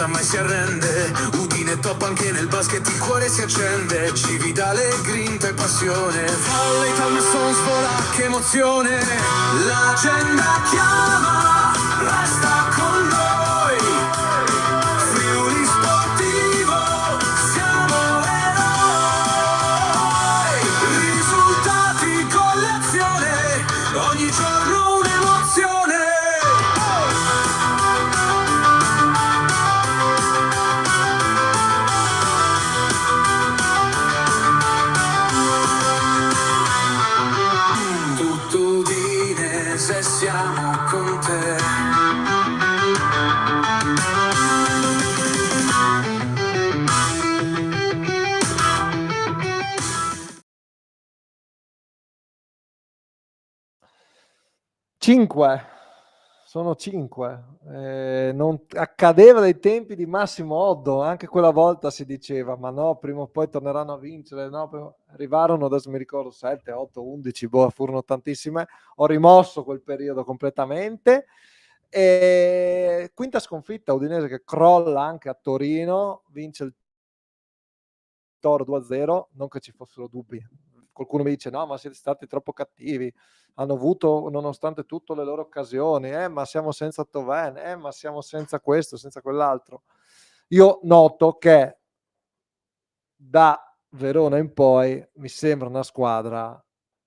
lotta mai si arrende, Udine top anche nel basket, il cuore si accende, Cividale, grinta e passione, Volley, Palmerston, Svola, che emozione, l'agenda chiama, resta con noi, Friuli Sportivo, siamo eroi, risultati con l'azione, ogni giorno un'emozione. Se siamo con te. Sono 5. Non accadeva dai tempi di Massimo Oddo, anche quella volta si diceva ma no, prima o poi torneranno a vincere, no, arrivarono, adesso mi ricordo 7, 8, 11, furono tantissime, ho rimosso quel periodo completamente. Quinta sconfitta, Udinese che crolla anche a Torino, vince il Toro 2-0, non che ci fossero dubbi. Qualcuno mi dice no, ma siete stati troppo cattivi, hanno avuto nonostante tutto le loro occasioni, ma siamo senza Toven, ma siamo senza questo, senza quell'altro. Io noto che da Verona in poi mi sembra una squadra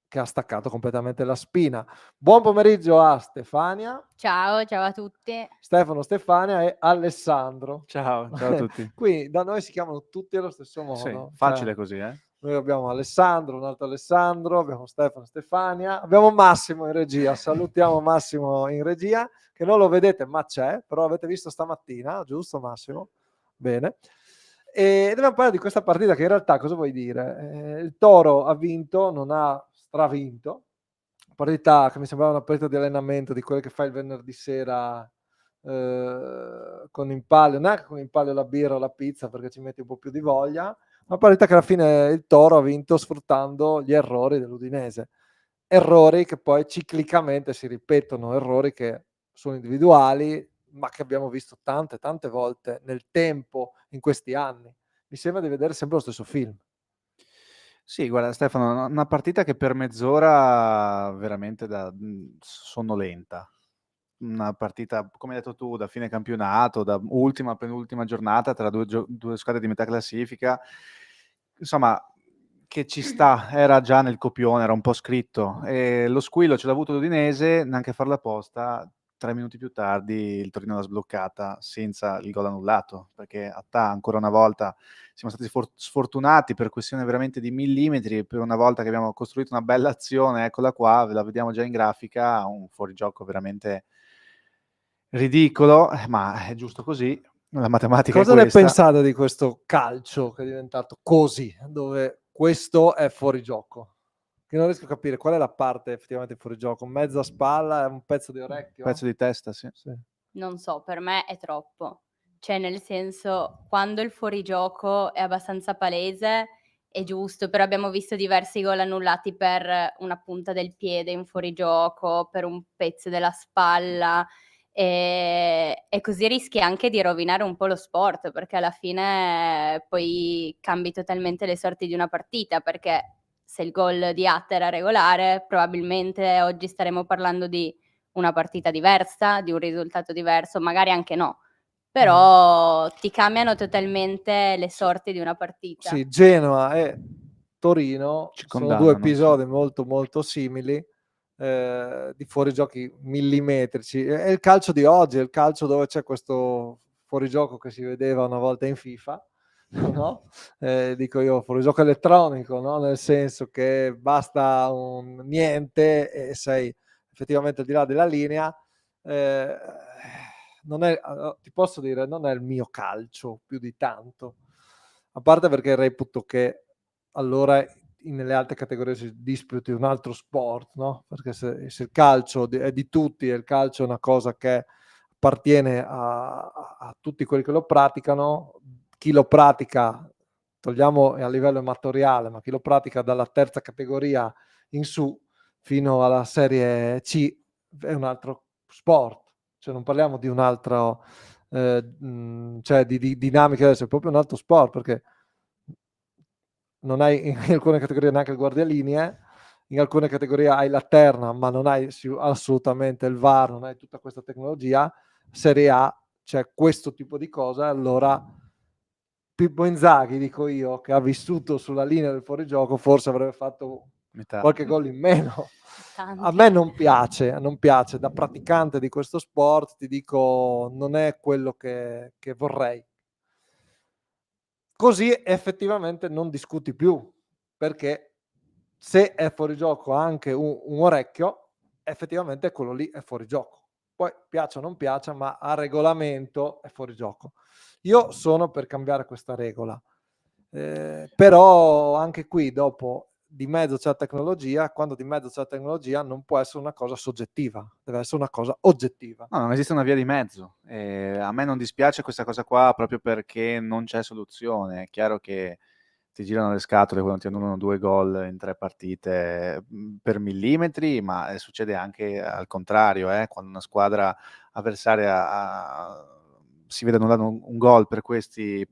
che ha staccato completamente la spina. Buon pomeriggio a Stefania. Ciao a tutti. Stefano, Stefania e Alessandro. Ciao a tutti. Qui da noi si chiamano tutti allo stesso modo. Sì, facile così, Noi abbiamo Alessandro, un altro Alessandro, abbiamo Stefano, Stefania, abbiamo Massimo in regia. Salutiamo Massimo in regia, che non lo vedete ma c'è, però avete visto stamattina, giusto Massimo? Bene. E dobbiamo parlare di questa partita che in realtà cosa vuoi dire? Il Toro ha vinto, non ha stravinto. Partita che mi sembrava una partita di allenamento di quelle che fai il venerdì sera con in palio, neanche con in palio la birra o la pizza perché ci metti un po' più di voglia. Una partita che alla fine il Toro ha vinto sfruttando gli errori dell'Udinese. Errori che poi ciclicamente si ripetono, errori che sono individuali, ma che abbiamo visto tante volte nel tempo, in questi anni. Mi sembra di vedere sempre lo stesso film. Sì, guarda Stefano, una partita che per mezz'ora veramente da sonnolenta. Una partita, come hai detto tu, da fine campionato, da ultima, penultima giornata tra due squadre di metà classifica. Insomma, che ci sta, era già nel copione, era un po' scritto. E lo squillo ce l'ha avuto l'Udinese, neanche a farla apposta. 3 minuti più tardi il Torino l'ha sbloccata senza il gol annullato, perché ancora una volta siamo stati sfortunati per questione veramente di millimetri. Per una volta che abbiamo costruito una bella azione, eccola qua, ve la vediamo già in grafica, un fuorigioco veramente ridicolo, ma è giusto così, la matematica Cosa è ne questa. pensate di questo calcio che è diventato così, dove questo è fuorigioco? Che non riesco a capire qual è la parte effettivamente fuori gioco, mezza spalla, è un pezzo di orecchio? Pezzo di testa, sì. Non so, per me è troppo. Cioè, nel senso, quando il fuorigioco è abbastanza palese è giusto, però abbiamo visto diversi gol annullati per una punta del piede in fuorigioco, per un pezzo della spalla, e così rischi anche di rovinare un po' lo sport, perché alla fine poi cambi totalmente le sorti di una partita, perché se il gol di Atta era regolare, probabilmente oggi staremo parlando di una partita diversa, di un risultato diverso, magari anche no, però ti cambiano totalmente le sorti di una partita. Sì, Genoa e Torino Ci sono due condannano, episodi sì. molto simili, di fuorigiochi millimetrici. È il calcio di oggi, è il calcio dove c'è questo fuorigioco che si vedeva una volta in FIFA, no? Dico io, fuorigioco elettronico, no? Nel senso che basta un niente e sei effettivamente al di là della linea. Non è, ti posso dire, non è il mio calcio più di tanto, a parte perché reputo che allora nelle altre categorie si disputi un altro sport, no? Perché se il calcio è di tutti e il calcio è una cosa che appartiene a tutti quelli che lo praticano, chi lo pratica, togliamo a livello amatoriale, ma chi lo pratica dalla terza categoria in su fino alla serie C è un altro sport, cioè non parliamo di un altro cioè di dinamiche, adesso è proprio un altro sport, perché non hai in alcune categorie neanche il guardialinee, in alcune categorie hai la terna, ma non hai assolutamente il VAR, non hai tutta questa tecnologia. Serie A c'è questo tipo di cosa, allora Pippo Inzaghi, dico io, che ha vissuto sulla linea del fuorigioco, forse avrebbe fatto Metà. qualche gol in meno. A Tanti. me non piace, da praticante di questo sport, ti dico, non è quello che vorrei. Così effettivamente non discuti più, perché se è fuori gioco anche un orecchio, effettivamente quello lì è fuori gioco. Poi piaccia o non piaccia, ma a regolamento è fuori gioco. Io sono per cambiare questa regola, però anche qui dopo di mezzo c'è la tecnologia, quando di mezzo c'è la tecnologia non può essere una cosa soggettiva, deve essere una cosa oggettiva. No, non esiste una via di mezzo. A me non dispiace questa cosa qua proprio perché non c'è soluzione. È chiaro che ti girano le scatole quando ti annulano 2 gol in 3 partite, per millimetri, ma, succede anche al contrario, quando una squadra avversaria si vede annullato un gol per queste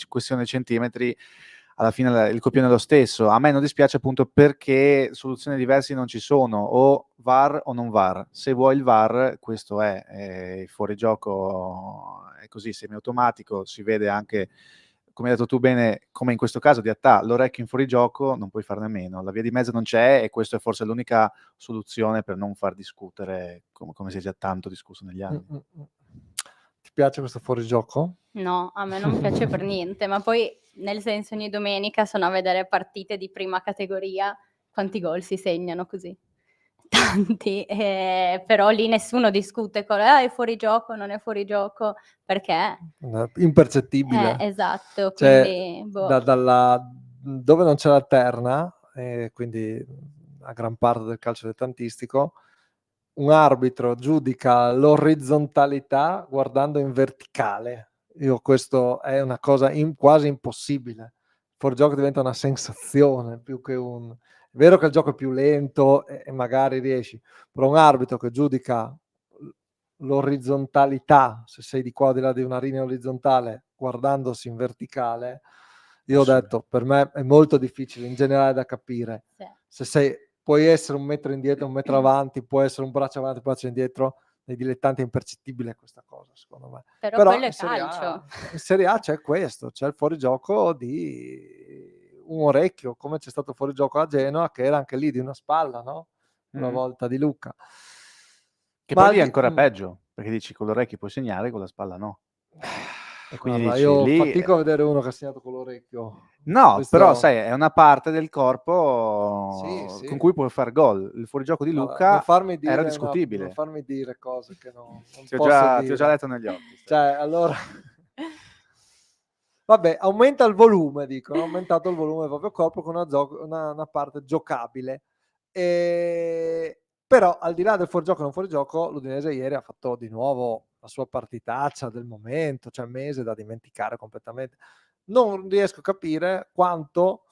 questione centimetri, alla fine il copione è lo stesso. A me non dispiace appunto perché soluzioni diverse non ci sono, o VAR o non VAR. Se vuoi il VAR, questo è, il fuorigioco è così semiautomatico, si vede anche, come hai detto tu bene, come in questo caso di Attà, l'orecchio in fuorigioco non puoi farne a meno, la via di mezzo non c'è e questa è forse l'unica soluzione per non far discutere come si è già tanto discusso negli anni. Ti piace questo fuorigioco? No, a me non piace per niente, ma poi nel senso ogni domenica sono a vedere partite di prima categoria, quanti gol si segnano così? Tanti, però lì nessuno discute con è fuori gioco, non è fuori gioco, perché? Impercettibile. Esatto, Cioè, quindi boh. dove non c'è la terna, quindi a gran parte del calcio dilettantistico, un arbitro giudica l'orizzontalità guardando in verticale. Questo è una cosa quasi impossibile. Il fuorigioco diventa una sensazione più che un... È vero che il gioco è più lento e magari riesci, però un arbitro che giudica l'orizzontalità, se sei di qua o di là di una linea orizzontale, guardandosi in verticale, io ho detto, per me è molto difficile in generale da capire. Sì. Se sei, puoi essere un metro indietro, un metro avanti, può essere un braccio avanti, un braccio indietro, nei dilettanti è impercettibile questa cosa, secondo me. Però Però quello è in Serie A, calcio. in Serie A c'è questo, c'è il fuorigioco di un orecchio, come c'è stato fuorigioco a Genoa, che era anche lì di una spalla, no? Una volta di Lucca. Che Ma poi al lì è di- ancora peggio, perché dici con l'orecchio puoi segnare, con la spalla no. E quindi Guarda, dici io lì fatico a vedere uno che ha segnato con l'orecchio. no, però Questo sai, è una parte del sì, corpo con sì. cui puoi far gol. Il fuorigioco di Guarda, non Lucca farmi era dire non discutibile. farmi dire cose che non Ti ho posso già dire. letto negli occhi, Cioè, Stefano. allora vabbè, aumenta il volume, dicono, ha aumentato il volume del proprio corpo con una parte giocabile. Però al di là del fuorigioco e non fuorigioco, l'Udinese ieri ha fatto di nuovo la sua partitaccia del momento, cioè mese da dimenticare completamente. Non riesco a capire quanto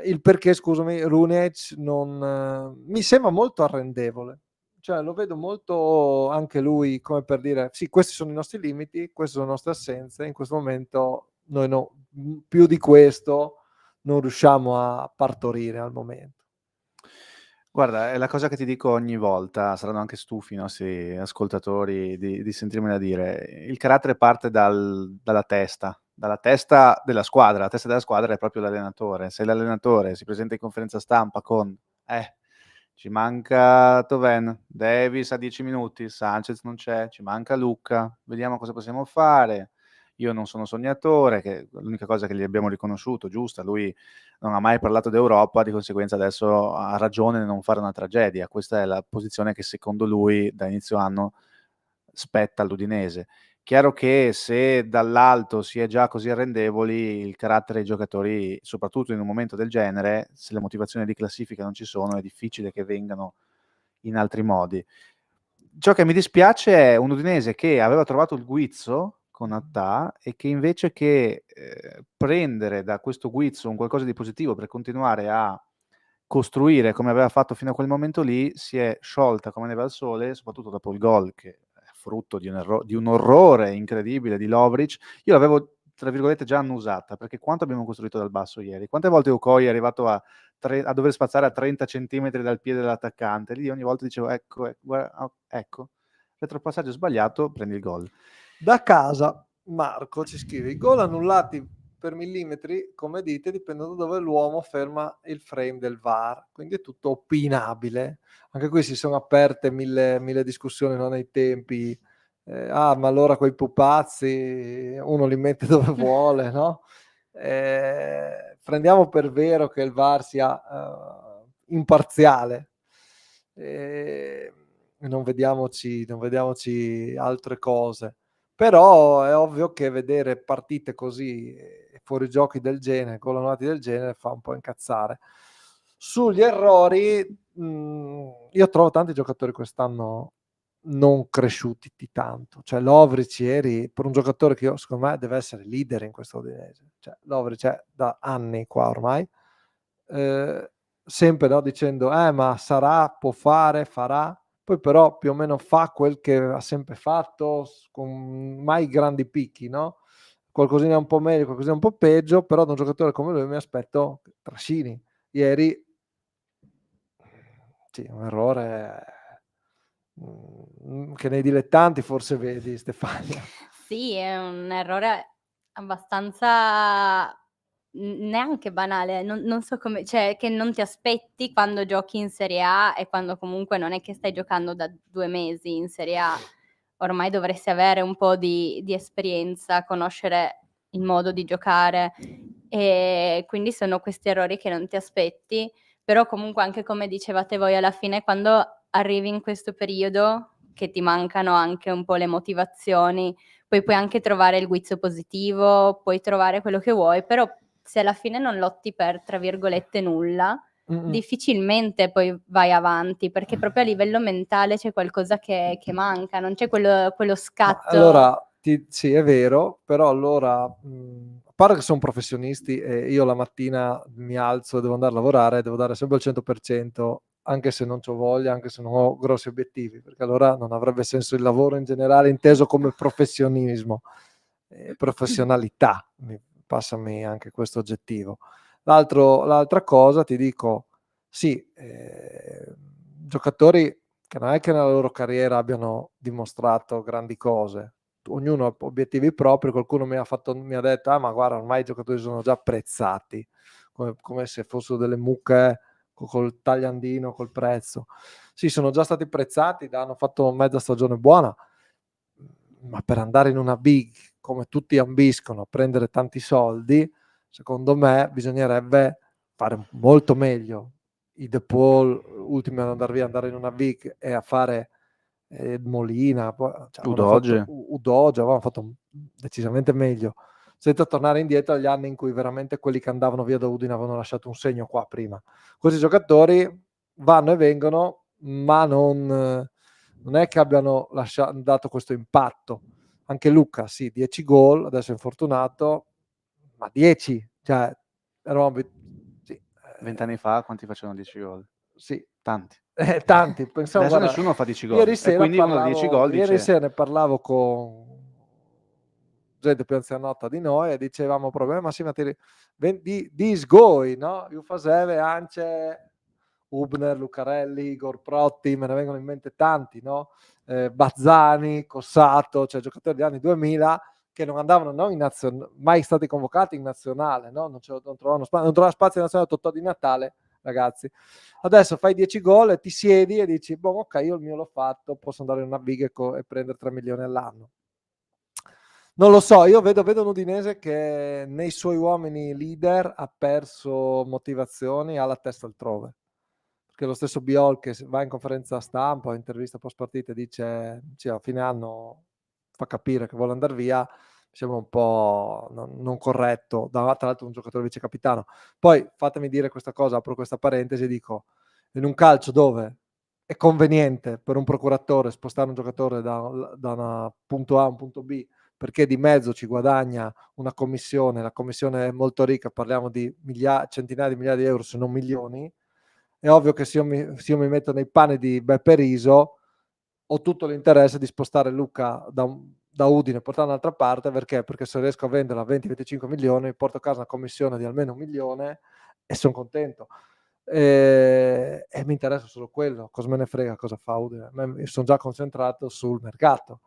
il perché, scusami, Runec non mi sembra molto arrendevole. Cioè lo vedo molto anche lui come per dire sì, questi sono i nostri limiti, queste sono le nostre assenze, in questo momento noi più di questo non riusciamo a partorire al momento. Guarda, è la cosa che ti dico ogni volta, saranno anche stufi i nostri ascoltatori di sentirmela dire. Il carattere parte dalla testa della squadra. La testa della squadra è proprio l'allenatore. Se l'allenatore si presenta in conferenza stampa con ci manca Toven, Davis a 10 minuti, Sanchez non c'è, ci manca Lucca, vediamo cosa possiamo fare. Io non sono sognatore, che è l'unica cosa che gli abbiamo riconosciuto, giusta, lui non ha mai parlato d'Europa, di conseguenza adesso ha ragione nel non fare una tragedia. Questa è la posizione che secondo lui da inizio anno spetta all'Udinese. Chiaro che se dall'alto si è già così arrendevoli, il carattere dei giocatori, soprattutto in un momento del genere, se le motivazioni di classifica non ci sono, è difficile che vengano in altri modi. Ciò che mi dispiace è un Udinese che aveva trovato il guizzo con Attà e che invece che prendere da questo guizzo un qualcosa di positivo per continuare a costruire come aveva fatto fino a quel momento lì, si è sciolta come neve al sole, soprattutto dopo il gol che frutto di un orrore incredibile di Lovric. Io l'avevo, tra virgolette, già annusata, perché quanto abbiamo costruito dal basso ieri? Quante volte Ukoi è arrivato a dover spazzare a 30 centimetri dal piede dell'attaccante? Lì ogni volta dicevo, ecco, guarda, ecco, retropassaggio sbagliato, prendi il gol. Da casa Marco ci scrive: i gol annullati per millimetri, come dite, dipendono da dove l'uomo ferma il frame del VAR, quindi è tutto opinabile. Anche qui si sono aperte mille discussioni, no, nei tempi. Ma allora quei pupazzi uno li mette dove vuole, no? Prendiamo per vero che il VAR sia imparziale. Non vediamoci altre cose. Però è ovvio che vedere partite così, fuorigiochi del genere, gol annullati del genere, fa un po' incazzare. Sugli errori, io trovo tanti giocatori quest'anno non cresciuti di tanto. Cioè Lovric ieri, per un giocatore che secondo me deve essere leader in questo Udinese. Cioè Lovric è da anni qua ormai, sempre, no, dicendo ma sarà, può fare, farà. Poi però più o meno fa quel che ha sempre fatto, con mai grandi picchi, no? Qualcosina un po' meglio, qualcosina un po' peggio, però da un giocatore come lui mi aspetto trascini. Ieri, sì, un errore che nei dilettanti forse vedi, Stefania. Sì, è un errore abbastanza neanche banale, non so come, cioè che non ti aspetti quando giochi in Serie A e quando comunque non è che stai giocando da 2 mesi in Serie A. Ormai dovresti avere un po' di esperienza, conoscere il modo di giocare, e quindi sono questi errori che non ti aspetti, però comunque anche come dicevate voi alla fine, quando arrivi in questo periodo che ti mancano anche un po' le motivazioni, poi puoi anche trovare il guizzo positivo, puoi trovare quello che vuoi, però se alla fine non lotti per, tra virgolette, nulla, difficilmente poi vai avanti, perché proprio a livello mentale c'è qualcosa che manca, non c'è quello scatto. Allora, sì, è vero, però allora, a parte che sono professionisti e io la mattina mi alzo e devo andare a lavorare, devo dare sempre il 100%, anche se non c'ho voglia, anche se non ho grossi obiettivi, perché allora non avrebbe senso il lavoro in generale, inteso come professionismo, professionalità, passami anche questo aggettivo. L'altra cosa, ti dico, sì, giocatori che non è che nella loro carriera abbiano dimostrato grandi cose, ognuno ha obiettivi propri. Qualcuno mi ha detto ma guarda, ormai i giocatori sono già apprezzati, come se fossero delle mucche col tagliandino, col prezzo. Sì, sono già stati apprezzati, hanno fatto mezza stagione buona, ma per andare in una big, come tutti ambiscono, a prendere tanti soldi, secondo me bisognerebbe fare molto meglio. I De Paul, ultimi ad andare via, andare in una big e a fare Molina, cioè, Udoge. Udoge, avevano fatto decisamente meglio, senza tornare indietro agli anni in cui veramente quelli che andavano via da Udine avevano lasciato un segno qua prima. Questi giocatori vanno e vengono, ma non è che abbiano dato questo impatto. Anche Luca, sì, 10 gol, adesso è infortunato, ma 10, cioè, sì, 20 anni fa quanti facevano 10 gol? Sì. Tanti. Tanti, pensavo, Adesso guarda, nessuno fa 10 gol. ieri E sera quindi uno da 10 gol ieri dice sera ne parlavo con gente più anzianotta di noi e dicevamo proprio, ma sì, ma di sgoi, no? Jufaseve, Ance, Hubner, Lucarelli, Igor Protti, me ne vengono in mente tanti, no? Bazzani, Cossato, cioè giocatori degli anni 2000 che non andavano mai stati convocati in nazionale, no? Non trovavano spazio in nazionale. Totò di Natale, ragazzi. Adesso fai 10 gol e ti siedi e dici, boh, ok, io il mio l'ho fatto, posso andare in una big e prendere 3 milioni all'anno. Non lo so, io vedo un Udinese che nei suoi uomini leader ha perso motivazioni, ha la testa altrove. Perché lo stesso Biol che va in conferenza stampa o intervista post partita e dice a fine anno fa capire che vuole andare via, mi sembra un po' non corretto, tra l'altro un giocatore vice capitano. Poi fatemi dire questa cosa, apro questa parentesi, dico, in un calcio dove è conveniente per un procuratore spostare un giocatore da un punto A a un punto B, perché di mezzo ci guadagna una commissione, la commissione è molto ricca, parliamo di centinaia di migliaia di euro, se non milioni. È ovvio che se io mi metto nei panni di Beppe Riso, ho tutto l'interesse di spostare Lucca da Udine e portarlo da un'altra parte, perché se riesco a venderla a 20-25 milioni, porto a casa una commissione di almeno 1 milione e sono contento. E mi interessa solo quello, cosa me ne frega cosa fa Udine. Sono già concentrato sul mercato.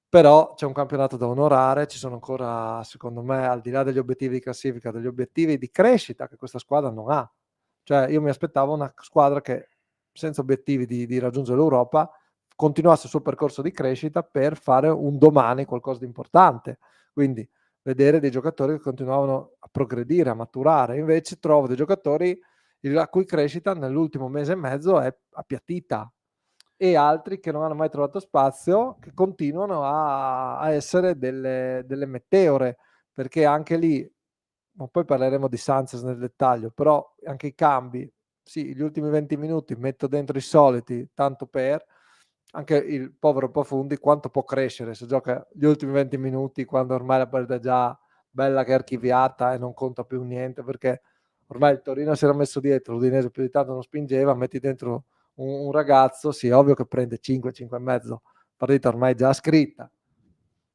Però c'è un campionato da onorare, ci sono ancora, secondo me, al di là degli obiettivi di classifica, degli obiettivi di crescita che questa squadra non ha. Cioè, io mi aspettavo una squadra che, senza obiettivi di raggiungere l'Europa, continuasse il suo percorso di crescita per fare un domani qualcosa di importante. Quindi vedere dei giocatori che continuavano a progredire, a maturare. Invece trovo dei giocatori la cui crescita nell'ultimo mese e mezzo è appiattita, e altri che non hanno mai trovato spazio, che continuano a essere delle meteore, perché anche lì, ma poi parleremo di Sanchez nel dettaglio, però anche i cambi, sì, gli ultimi 20 minuti metto dentro i soliti, tanto per, anche il povero Profundi quanto può crescere se gioca gli ultimi 20 minuti quando ormai la partita è già bella che è archiviata e non conta più niente, perché ormai il Torino si era messo dietro, l'Udinese più di tanto non spingeva, metti dentro un ragazzo, sì, ovvio che prende 5, 5 e mezzo, partita ormai già scritta.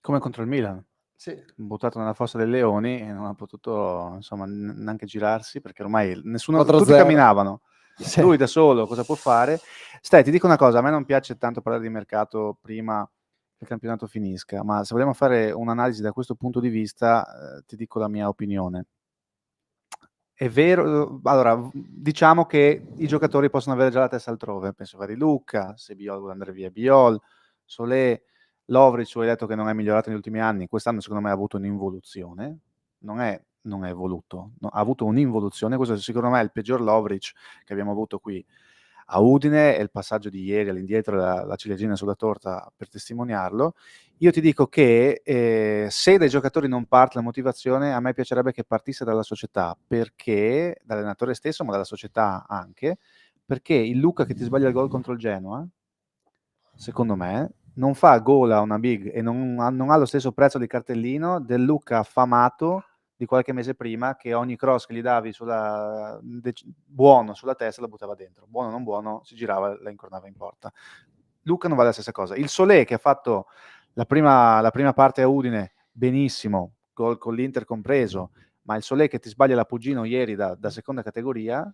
Come contro il Milan, Sì. buttato nella fossa dei leoni e non ha potuto, insomma, neanche girarsi, perché ormai nessuno, 4-0. tutti camminavano. Sì. Lui da solo cosa può fare? Stai, ti dico una cosa, a me non piace tanto parlare di mercato prima che il campionato finisca, ma se vogliamo fare un'analisi da questo punto di vista, ti dico la mia opinione. È vero, allora, diciamo che i giocatori possono avere già la testa altrove, penso a Lucca, se Biol vuole andare via Biol, Solé, Lovric, ho detto che non è migliorato negli ultimi anni, quest'anno secondo me ha avuto un'involuzione, non è evoluto, no, ha avuto un'involuzione, questo secondo me è il peggior Lovric che abbiamo avuto qui a Udine, e il passaggio di ieri all'indietro, la ciliegina sulla torta per testimoniarlo. Io ti dico che se dai giocatori non parte la motivazione, a me piacerebbe che partisse dalla società, perché dall'allenatore stesso, ma dalla società anche, perché il Lucca che ti sbaglia il gol contro il Genoa, secondo me, non fa gol a una big e non ha lo stesso prezzo di cartellino del Lucca affamato di qualche mese prima, che ogni cross che gli davi buono sulla testa la buttava dentro, buono o non buono, si girava e la incornava in porta. Lucca non vale la stessa cosa. Il Solé, che ha fatto la prima parte a Udine benissimo, gol con l'Inter compreso, ma il Solé che ti sbaglia l'Appuggino ieri da seconda categoria,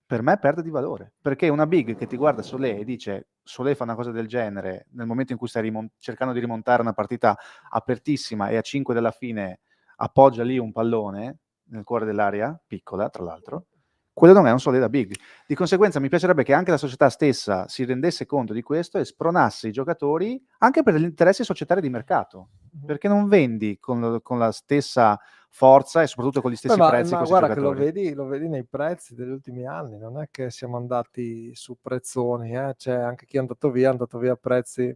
per me perde di valore, perché una big che ti guarda Solé e dice Solé fa una cosa del genere nel momento in cui stai cercando di rimontare una partita apertissima e a 5 della fine appoggia lì un pallone nel cuore dell'area, piccola tra l'altro, quello non è un Solé da big. Di conseguenza mi piacerebbe che anche la società stessa si rendesse conto di questo e spronasse i giocatori anche per gli interessi societari di mercato, perché non vendi con la stessa forza e soprattutto con gli stessi prezzi Ma questi guarda giocatori. che lo vedi nei prezzi degli ultimi anni, non è che siamo andati su prezzoni, cioè anche chi è andato via a prezzi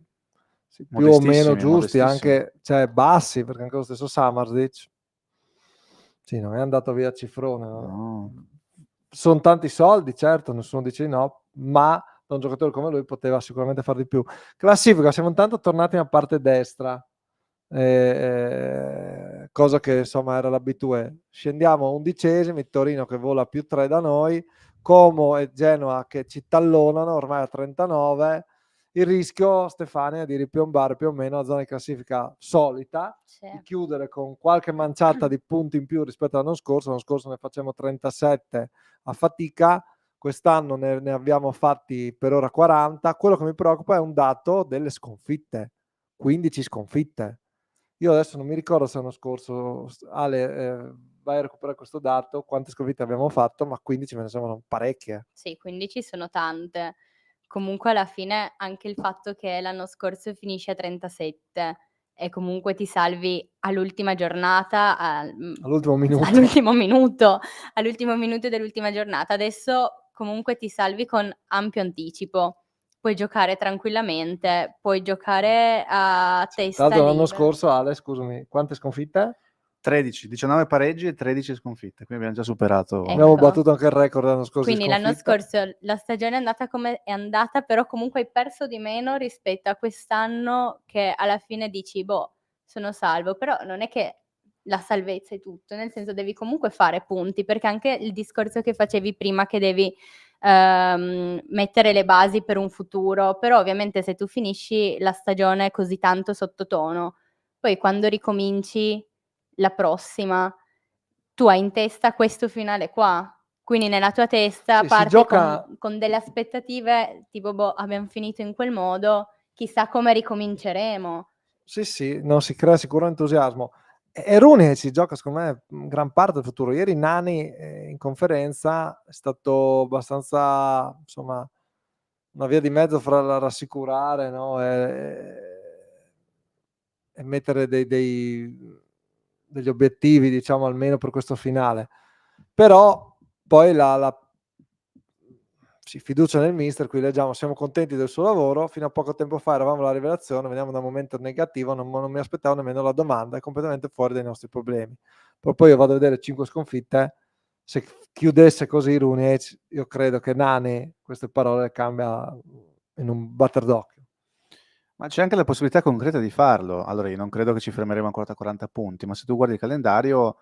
sì, più o meno giusti, anche cioè, bassi, perché anche lo stesso Samardžić sì, non è andato via a cifrone. No. Sono tanti soldi, certo, nessuno dice di no, ma da un giocatore come lui poteva sicuramente fare di più. Classifica, siamo intanto tornati nella parte destra, cosa che insomma era l'abitudine. Scendiamo 11esimi, Torino che vola più 3 da noi, Como e Genoa che ci tallonano ormai a 39. Il rischio, Stefania, è di ripiombare più o meno la zona di classifica solita, Sì. di chiudere con qualche manciata di punti in più rispetto all'anno scorso ne facciamo 37 a fatica, quest'anno ne abbiamo fatti per ora 40. Quello che mi preoccupa è un dato delle sconfitte, 15 sconfitte. Io adesso non mi ricordo se l'anno scorso, Ale, vai a recuperare questo dato, quante sconfitte abbiamo fatto, ma 15 me ne sembrano parecchie. Sì, 15 sono tante. Comunque alla fine anche il fatto che l'anno scorso finisce a 37 e comunque ti salvi all'ultima giornata, All'ultimo minuto. all'ultimo minuto dell'ultima giornata. Adesso comunque ti salvi con ampio anticipo. Puoi giocare tranquillamente, puoi giocare a Tra testa l'altro l'anno libera. scorso, Ale, scusami, quante sconfitte? 13, 19 pareggi e 13 sconfitte, quindi abbiamo già superato. Ecco. Abbiamo battuto anche il record l'anno scorso. Quindi l'anno scorso la stagione è andata come è andata, però comunque hai perso di meno rispetto a quest'anno, che alla fine dici: "Boh, sono salvo", però non è che la salvezza è tutto, nel senso devi comunque fare punti, perché anche il discorso che facevi prima che devi mettere le basi per un futuro, però ovviamente se tu finisci la stagione così tanto sottotono, poi quando ricominci la prossima, tu hai in testa questo finale qua, quindi nella tua testa Sì, si parti gioca, con delle aspettative tipo, boh, abbiamo finito in quel modo, chissà come ricominceremo. sì, non si crea sicuro entusiasmo. E Rooney si gioca, secondo me, gran parte del futuro. Ieri Nani in conferenza è stato abbastanza, insomma, una via di mezzo fra la rassicurare, no, e mettere degli obiettivi, diciamo, almeno per questo finale. Però poi sì, fiducia nel mister, qui leggiamo, siamo contenti del suo lavoro, fino a poco tempo fa eravamo la rivelazione, veniamo da un momento negativo, non mi aspettavo nemmeno la domanda, è completamente fuori dai nostri problemi. Poi io vado a vedere 5 sconfitte, se chiudesse così Rooney, io credo che Nani queste parole le cambia in un batter d'occhio. Ma c'è anche la possibilità concreta di farlo. Allora, io non credo che ci fermeremo ancora a 40 punti, ma se tu guardi il calendario,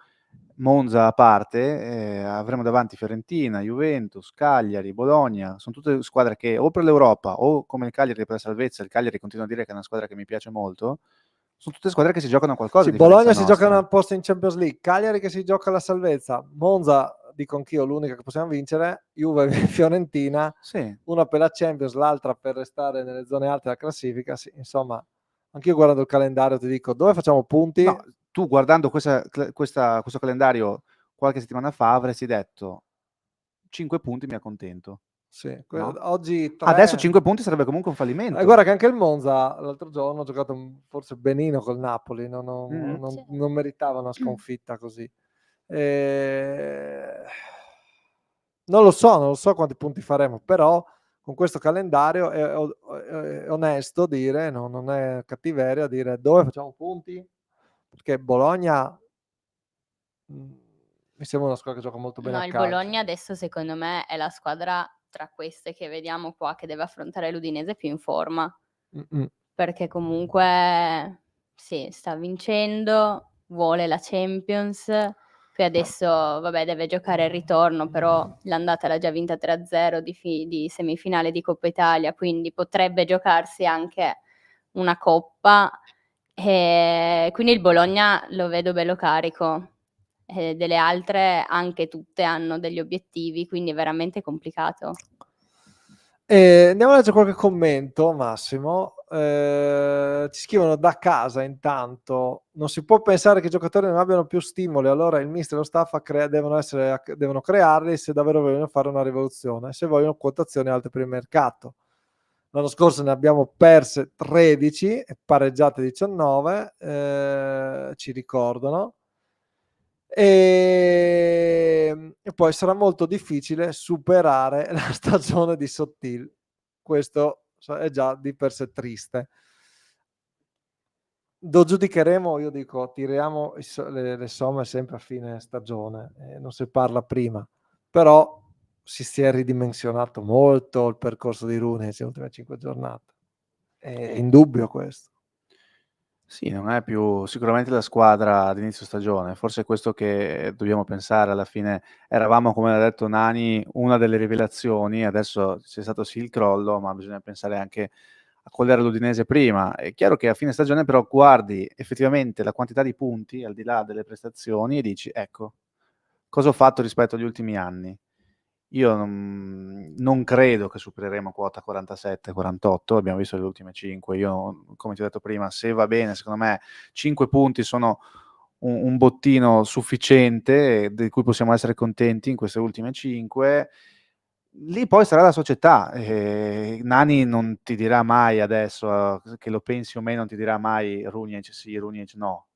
Monza a parte, avremo davanti Fiorentina, Juventus, Cagliari, Bologna, sono tutte squadre che o per l'Europa o come il Cagliari per la salvezza, il Cagliari continuo a dire che è una squadra che mi piace molto, sono tutte squadre che si giocano qualcosa Sì, a differenza Bologna si gioca nostra. un posto in Champions League, Cagliari che si gioca la salvezza, Monza, dico anch'io, l'unica che possiamo vincere, Juve e Fiorentina, Sì, una per la Champions, l'altra per restare nelle zone alte della classifica. Sì, insomma, anch'io guardando il calendario ti dico, dove facciamo punti? no, tu guardando questo calendario qualche settimana fa avresti detto 5 punti mi accontento, Sì, no? oggi Adesso 3. 5 punti sarebbe comunque un fallimento. Guarda che anche il Monza l'altro giorno ha giocato forse benino col Napoli, Mh-mh. Sì. non meritava una sconfitta così. Eh, non lo so quanti punti faremo, però con questo calendario è onesto dire, no, non è cattiveria dire dove facciamo punti, perché Bologna mi sembra una squadra che gioca molto bene No, a il calcio. Bologna adesso secondo me è la squadra tra queste che vediamo qua che deve affrontare l'Udinese più in forma, Mm-mm. perché comunque sì, sta vincendo, vuole la Champions, poi adesso vabbè deve giocare il ritorno, però l'andata l'ha già vinta 3-0 di semifinale di Coppa Italia, quindi potrebbe giocarsi anche una coppa. Quindi il Bologna lo vedo bello carico. Delle altre anche tutte hanno degli obiettivi, quindi è veramente complicato. Andiamo a leggere qualche commento, Massimo. Ci scrivono da casa intanto: non si può pensare che i giocatori non abbiano più stimoli, allora il mister e lo staff devono crearli se davvero vogliono fare una rivoluzione, se vogliono quotazioni alte per il mercato. L'anno scorso ne abbiamo perse 13 e pareggiate 19, ci ricordano. E poi sarà molto difficile superare la stagione di Sottil. Questo è già di per sé triste. Lo giudicheremo, io dico, tiriamo le somme sempre a fine stagione, non si parla prima, però si è ridimensionato molto il percorso di Rooney nelle ultime 5 giornate. È indubbio questo. Sì, non è più sicuramente la squadra ad inizio stagione, forse è questo che dobbiamo pensare alla fine. Eravamo, come ha detto Nani, una delle rivelazioni, adesso c'è stato sì il crollo, ma bisogna pensare anche a qual era l'Udinese prima. È chiaro che a fine stagione però guardi effettivamente la quantità di punti, al di là delle prestazioni, e dici: "Ecco, cosa ho fatto rispetto agli ultimi anni?" Io non credo che supereremo quota 47, 48, abbiamo visto le ultime 5. Io, come ti ho detto prima, se va bene, secondo me 5 punti sono un bottino sufficiente, di cui possiamo essere contenti in queste ultime 5. Lì poi sarà la società. Nani non ti dirà mai adesso, che lo pensi o meno, non ti dirà mai Rooney sì, Rooney no.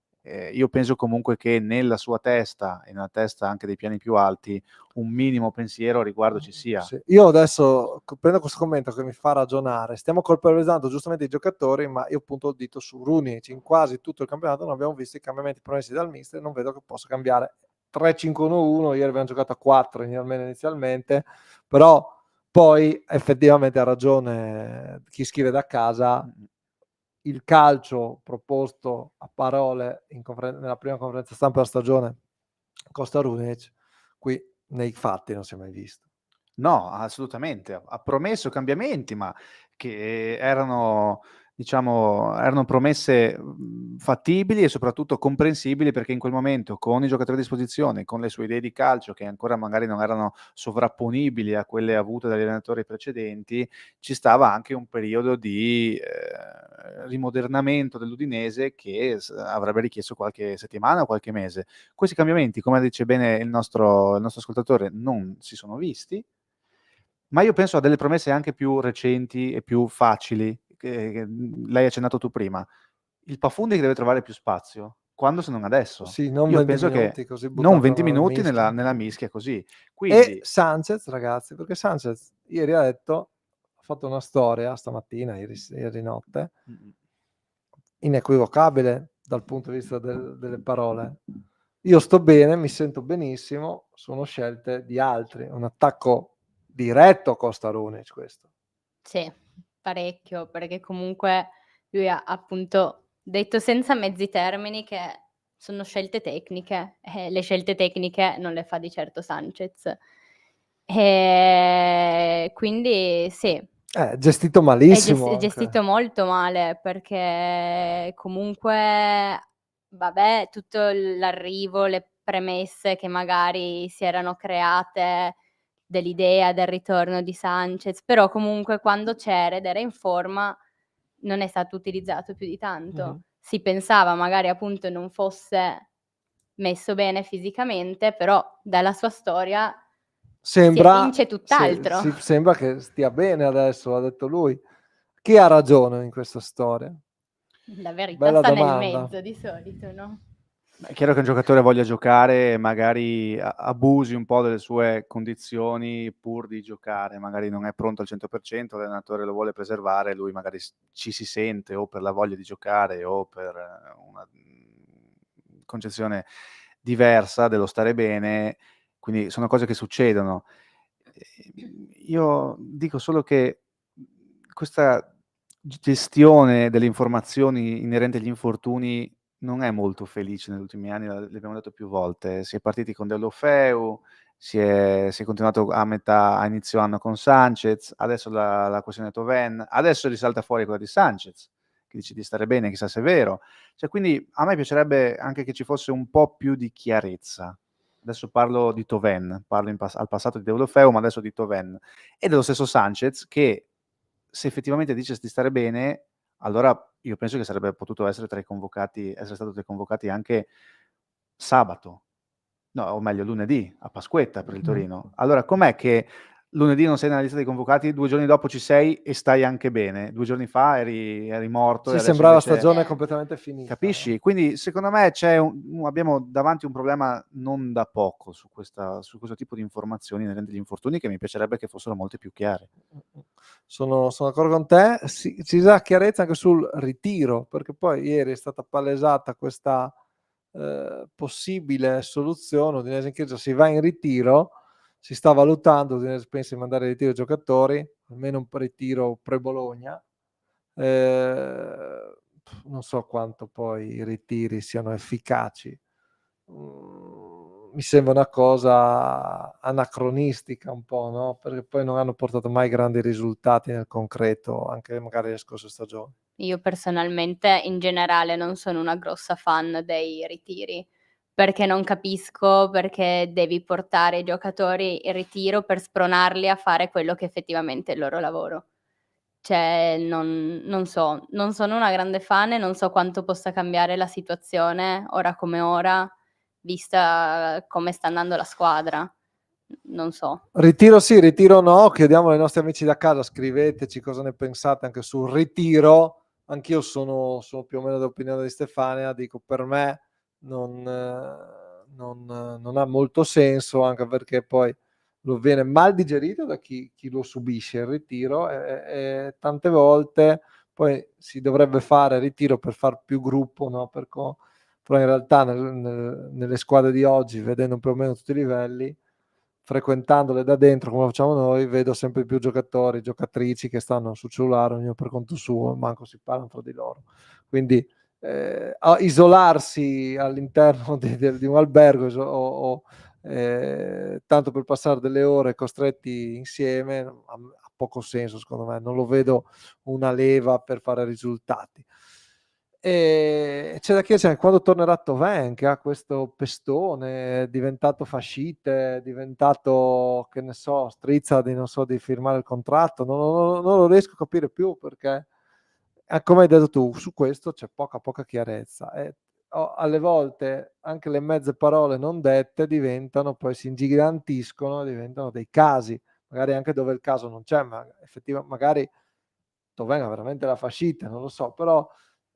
Io penso comunque che nella sua testa e nella testa anche dei piani più alti, un minimo pensiero a riguardo ci sia. Sì. Io adesso prendo questo commento che mi fa ragionare. Stiamo colpevolizzando giustamente i giocatori, ma io punto il dito su Rooney. In quasi tutto il campionato non abbiamo visto i cambiamenti promessi dal mister, non vedo che possa cambiare. 3-5-1-1, ieri abbiamo giocato a 4 almeno inizialmente, però poi effettivamente ha ragione chi scrive da casa. Il calcio proposto a parole nella prima conferenza stampa della stagione Costa Runec, qui nei fatti non si è mai visto. No, assolutamente. Ha promesso cambiamenti, ma che erano, diciamo, erano promesse fattibili e soprattutto comprensibili, perché in quel momento, con i giocatori a disposizione, con le sue idee di calcio che ancora magari non erano sovrapponibili a quelle avute dagli allenatori precedenti, ci stava anche un periodo di rimodernamento dell'Udinese che avrebbe richiesto qualche settimana o qualche mese. Questi cambiamenti, come dice bene il nostro ascoltatore, non si sono visti, ma io penso a delle promesse anche più recenti e più facili, che l'hai accennato tu prima. Il Pafundi che deve trovare più spazio, quando se non adesso? Sì, non Io 20 penso minuti che così non buttato 20 nella minuti mischia. nella mischia così. E Quindi Sanchez, ragazzi, perché Sanchez ieri ha detto, ha fatto una storia stamattina, ieri notte, inequivocabile dal punto di vista delle parole. Io sto bene, mi sento benissimo, sono scelte di altri. Un attacco diretto a Costa Runic questo. Sì, parecchio, perché comunque lui ha appunto detto senza mezzi termini che sono scelte tecniche e le scelte tecniche non le fa di certo Sanchez. Quindi sì, Gestito è malissimo anche. gestito molto male perché comunque, vabbè, tutto l'arrivo, le premesse che magari si erano create dell'idea del ritorno di Sanchez, però comunque quando c'era ed era in forma non è stato utilizzato più di tanto. Mh-mh. Si pensava magari appunto non fosse messo bene fisicamente, però dalla sua storia si Sembra evince tutt'altro. sembra che stia bene adesso, ha detto lui. Chi ha ragione in questa storia? La verità Bella sta nel domanda. mezzo di solito, no? è chiaro che un giocatore voglia giocare, magari abusi un po' delle sue condizioni pur di giocare, magari non è pronto al 100%, l'allenatore lo vuole preservare, lui magari ci si sente o per la voglia di giocare o per una concezione diversa dello stare bene, quindi sono cose che succedono. Io dico solo che questa gestione delle informazioni inerenti agli infortuni non è molto felice negli ultimi anni, l'abbiamo detto più volte. Si è partiti con Deulofeu, si è continuato a inizio anno con Sanchez, adesso la questione Thauvin, adesso risalta fuori quella di Sanchez, che dice di stare bene, chissà se è vero. Cioè, quindi a me piacerebbe anche che ci fosse un po' più di chiarezza. Adesso parlo di Thauvin, parlo al passato di Deulofeu, ma adesso di Thauvin. E dello stesso Sanchez che, se effettivamente dice di stare bene, allora io penso che sarebbe potuto essere stato tra i convocati anche sabato, no, o meglio lunedì, a Pasquetta per il Torino. Allora com'è che lunedì non sei nella lista dei convocati, 2 giorni dopo ci sei e stai anche bene? 2 giorni fa eri morto e Sì, adesso sembrava invece stagione completamente finita. capisci? Quindi secondo me abbiamo davanti un problema non da poco su questo tipo di informazioni inerenti agli infortuni, che mi piacerebbe che fossero molto più chiare. Sono d'accordo con te. Ci dà chiarezza anche sul ritiro, perché poi ieri è stata palesata questa possibile soluzione. Udinese in chiesa si va in ritiro, si sta valutando, Udinese pensa di mandare in ritiro i giocatori, almeno un ritiro pre-Bologna. Non so quanto poi i ritiri siano efficaci. Mi sembra una cosa anacronistica un po', no? Perché poi non hanno portato mai grandi risultati nel concreto, anche magari le scorse stagioni. Io personalmente in generale non sono una grossa fan dei ritiri, perché non capisco perché devi portare i giocatori in ritiro per spronarli a fare quello che effettivamente è il loro lavoro. Cioè non so, non sono una grande fan e non so quanto possa cambiare la situazione ora come ora, vista come sta andando la squadra. Non so. Ritiro sì, ritiro no. Chiediamo ai nostri amici da casa, scriveteci cosa ne pensate anche sul ritiro. Anch'io sono più o meno dell'opinione di Stefania, dico per me non ha molto senso, anche perché poi lo viene mal digerito da chi lo subisce il ritiro e tante volte poi si dovrebbe fare ritiro per far più gruppo, no? Però in realtà nelle squadre di oggi, vedendo più o meno tutti i livelli, frequentandole da dentro come facciamo noi, vedo sempre più giocatori, giocatrici che stanno sul cellulare, ognuno per conto suo, manco si parlano tra di loro. Quindi isolarsi all'interno di un albergo o tanto per passare delle ore costretti insieme, ha poco senso secondo me, non lo vedo una leva per fare risultati. C'è da chiedersi anche quando tornerà Thauvin, che ha questo pestone, è diventato fascite, è diventato, che ne so, strizza di, non so, di firmare il contratto, non lo riesco a capire più perché, come hai detto tu, su questo c'è poca chiarezza. Alle volte anche le mezze parole non dette diventano, poi si ingigantiscono, diventano dei casi, magari anche dove il caso non c'è, ma effettivamente magari Thauvin ha veramente la fascite, non lo so, però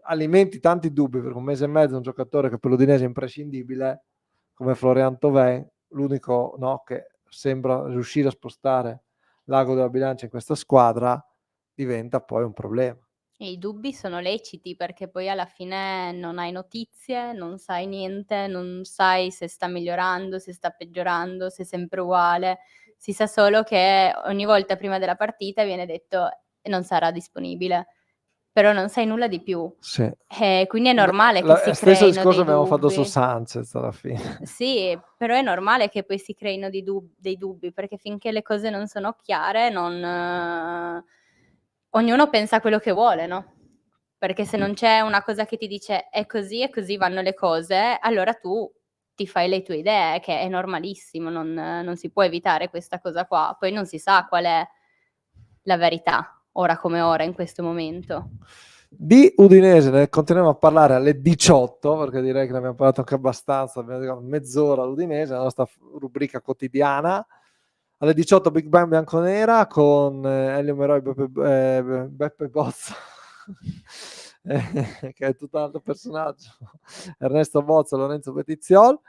alimenti tanti dubbi perché un mese e mezzo un giocatore che per l'Udinese è imprescindibile come Florian Thauvin, l'unico, no, che sembra riuscire a spostare l'ago della bilancia in questa squadra, diventa poi un problema. E i dubbi sono leciti perché poi alla fine non hai notizie, non sai niente, non sai se sta migliorando, se sta peggiorando, se è sempre uguale. Si sa solo che ogni volta prima della partita viene detto non sarà disponibile, però non sai nulla di più. Sì. Quindi è normale che si stesso creino discorso dei abbiamo fatto su dubbi. Sanchez alla fine. Sì, però è normale che poi si creino dei dubbi, perché finché le cose non sono chiare ognuno pensa quello che vuole, no, perché se non c'è una cosa che ti dice: è così e così vanno le cose", allora tu ti fai le tue idee, che è normalissimo, non si può evitare questa cosa qua. Poi non si sa qual è la verità, ora come ora, in questo momento. Di Udinese ne continuiamo a parlare alle 18 perché direi che ne abbiamo parlato anche abbastanza, abbiamo dedicato mezz'ora all'Udinese, la nostra rubrica quotidiana. Alle 18 Big Bang Bianconera con Elio Meroi e Beppe Bozza che è tutto un altro personaggio, Ernesto Bozza e Lorenzo Petiziol.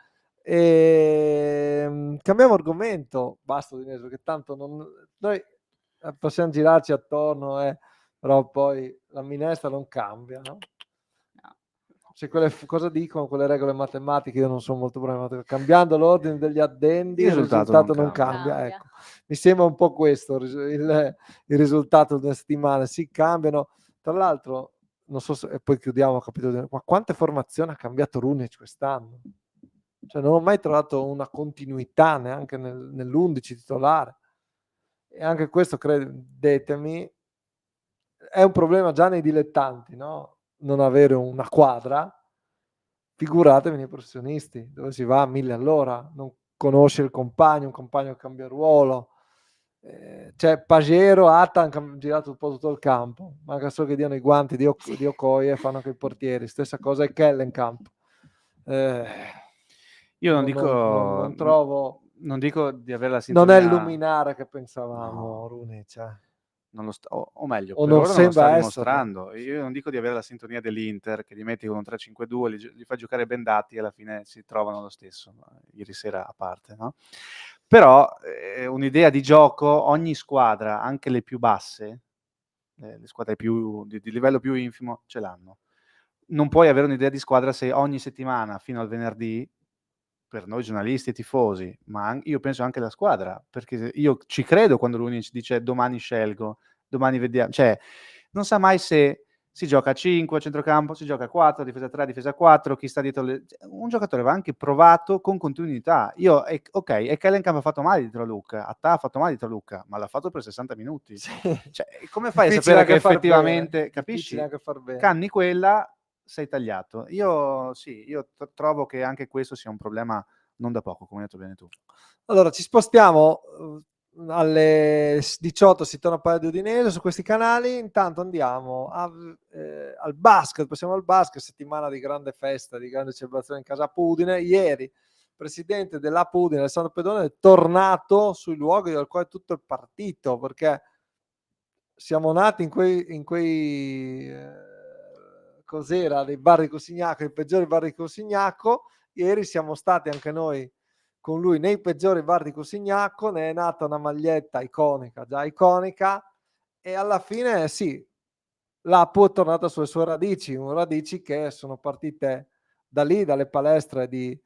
Cambiamo argomento, basta Udinese perché tanto noi possiamo girarci attorno però poi la minestra non cambia, no? No. Se cosa dicono quelle regole matematiche? Io non sono molto bravo in matematica. Cambiando l'ordine degli addendi, il risultato non cambia. Cambia. Ecco. Mi sembra un po' questo il risultato delle settimane. Si cambiano. Tra l'altro, non so se, e poi chiudiamo il capitolo, ma quante formazioni ha cambiato Runic quest'anno? Cioè, non ho mai trovato una continuità neanche nell'11 titolare. E anche questo, credetemi, è un problema già nei dilettanti, no? Non avere una quadra, figuratevi nei professionisti, dove si va a 1000 all'ora, non conosce il compagno, un compagno che cambia ruolo. Cioè Pagero, Atan hanno girato un po' tutto il campo, manca solo che diano i guanti di Okoye e fanno anche i portieri. Stessa cosa è Kellenkamp. Io non dico, non trovo, non dico di avere la non è sintonia, il luminare che pensavamo, no, Runic. non lo o meglio, O per non ora non lo sta sembra esserlo. dimostrando. Io non dico di avere la sintonia dell'Inter, che li metti con un 3-5-2, li fai giocare bendati e alla fine si trovano lo stesso, ieri sera a parte, no? Però un'idea di gioco, ogni squadra, anche le più basse, le squadre più di livello più infimo, ce l'hanno. Non puoi avere un'idea di squadra se ogni settimana fino al venerdì, per noi giornalisti e tifosi, ma io penso anche alla squadra, perché io ci credo quando lui ci dice domani scelgo, domani vediamo, cioè non sa mai se si gioca a 5 a centrocampo, si gioca a 4, difesa 3, difesa 4, chi sta dietro un giocatore va anche provato con continuità. Ok, e Kellenkamp ha fatto male dietro a Luca, Attà ha fatto male dietro a Luca, ma l'ha fatto per 60 minuti. Sì. Cioè, come fai a Difficile sapere che anche far effettivamente, bene, capisci? difficile anche far bene. Canni quella, sei tagliato. Io trovo che anche questo sia un problema non da poco, come hai detto bene tu. Allora, ci spostiamo alle 18, si torna a parlare di Udinese su questi canali. Intanto andiamo al basket, passiamo al basket, settimana di grande festa, di grande celebrazione in casa Udine. Ieri il presidente della Udine, Alessandro Pedone, è tornato sui luoghi dal quale tutto è partito, perché siamo nati in quei cos'era, dei bar di Cosignaco, i peggiori bar di Cosignaco. Ieri siamo stati anche noi con lui nei peggiori bar di Cosignaco, ne è nata una maglietta iconica, già iconica, e alla fine sì, l'Apu è tornata sulle sue radici che sono partite da lì, dalle palestre di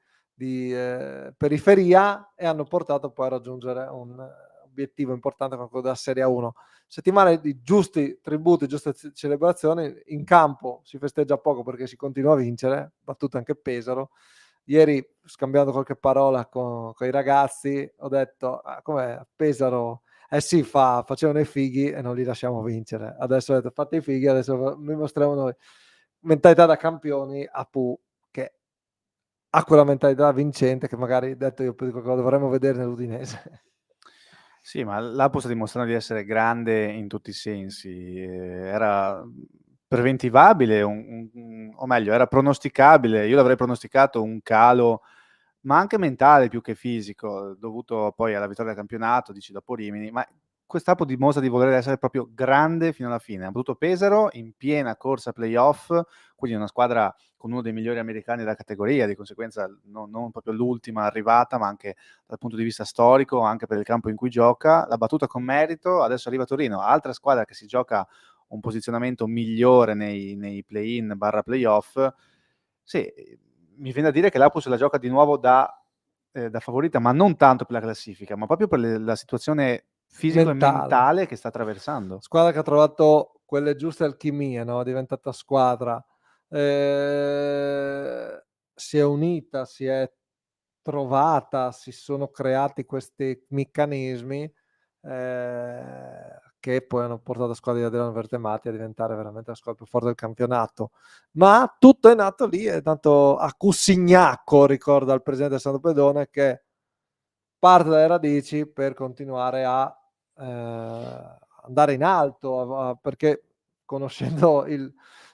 periferia, e hanno portato poi a raggiungere un obiettivo importante come quello della Serie 1. Settimane di giusti tributi, giuste celebrazioni. In campo si festeggia poco perché si continua a vincere, battute anche Pesaro. Ieri, scambiando qualche parola con i ragazzi, ho detto: "Ah, com'è Pesaro?" Eh sì, facevano i fighi e non li lasciamo vincere. Adesso ho detto: "Fate i fighi, adesso vi mostriamo noi." Mentalità da campioni a Pau, che ha quella mentalità vincente che magari, detto io, poi dico che lo dovremmo vedere nell'Udinese. Sì, ma l'Apo sta dimostrando di essere grande in tutti i sensi. Era preventivabile, o meglio, era pronosticabile. Io l'avrei pronosticato un calo, ma anche mentale più che fisico, dovuto poi alla vittoria del campionato, dici dopo Rimini. Ma quest'Apo dimostra di voler essere proprio grande fino alla fine. Ha battuto Pesaro in piena corsa playoff, quindi una squadra con uno dei migliori americani della categoria, di conseguenza non proprio l'ultima arrivata, ma anche dal punto di vista storico, anche per il campo in cui gioca. L'ha battuta con merito, adesso arriva a Torino, altra squadra che si gioca un posizionamento migliore nei play-in barra playoff. Sì, mi viene da dire che l'Apus se la gioca di nuovo da favorita, ma non tanto per la classifica, ma proprio per la situazione fisico e Mentale. mentale che sta attraversando. Squadra che ha trovato quelle giuste alchimie, no, è diventata squadra. Si è unita, si è trovata, si sono creati questi meccanismi, che poi hanno portato la squadra di Adriano Vertemati a diventare veramente la squadra più forte del campionato. Ma tutto è nato lì, è nato a Cusignacco, ricorda il presidente Sandro Pedone, che parte dalle radici per continuare a andare in alto, perché conoscendo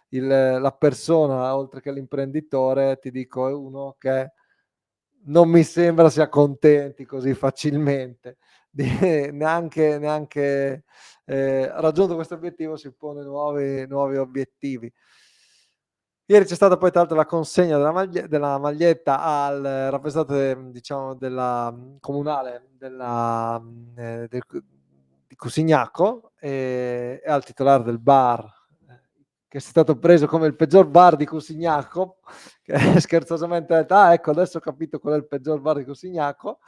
la persona oltre che l'imprenditore, ti dico, è uno che non mi sembra si accontenti così facilmente, di neanche raggiunto questo obiettivo si pone nuovi obiettivi. Ieri c'è stata poi tra l'altro la consegna della maglietta al rappresentante, diciamo, della comunale di Cusignacco, e al titolare del bar, che è stato preso come il peggior bar di Cusignacco, che scherzosamente ha detto: "Ah, ecco, adesso ho capito qual è il peggior bar di Cusignacco."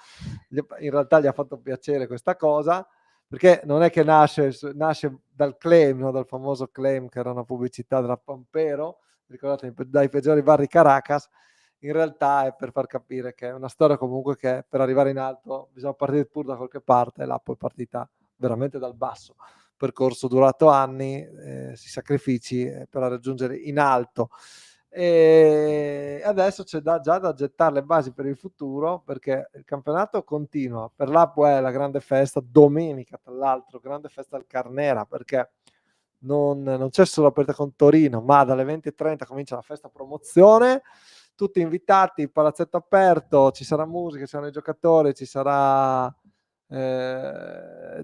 In realtà gli ha fatto piacere questa cosa, perché non è che nasce dal claim, no? Dal famoso claim che era una pubblicità della Pampero, ricordate, dai peggiori bar di Caracas. In realtà è per far capire che è una storia comunque che per arrivare in alto bisogna partire pur da qualche parte, e là poi è partita veramente dal basso. Percorso durato anni, sacrifici per raggiungere in alto. E adesso c'è già da gettare le basi per il futuro, perché il campionato continua. Per l'Apo è la grande festa, domenica tra l'altro, grande festa al Carnera, perché non c'è solo la partita con Torino, ma dalle 20:30 comincia la festa promozione, tutti invitati, palazzetto aperto, ci sarà musica, ci saranno i giocatori, ci sarà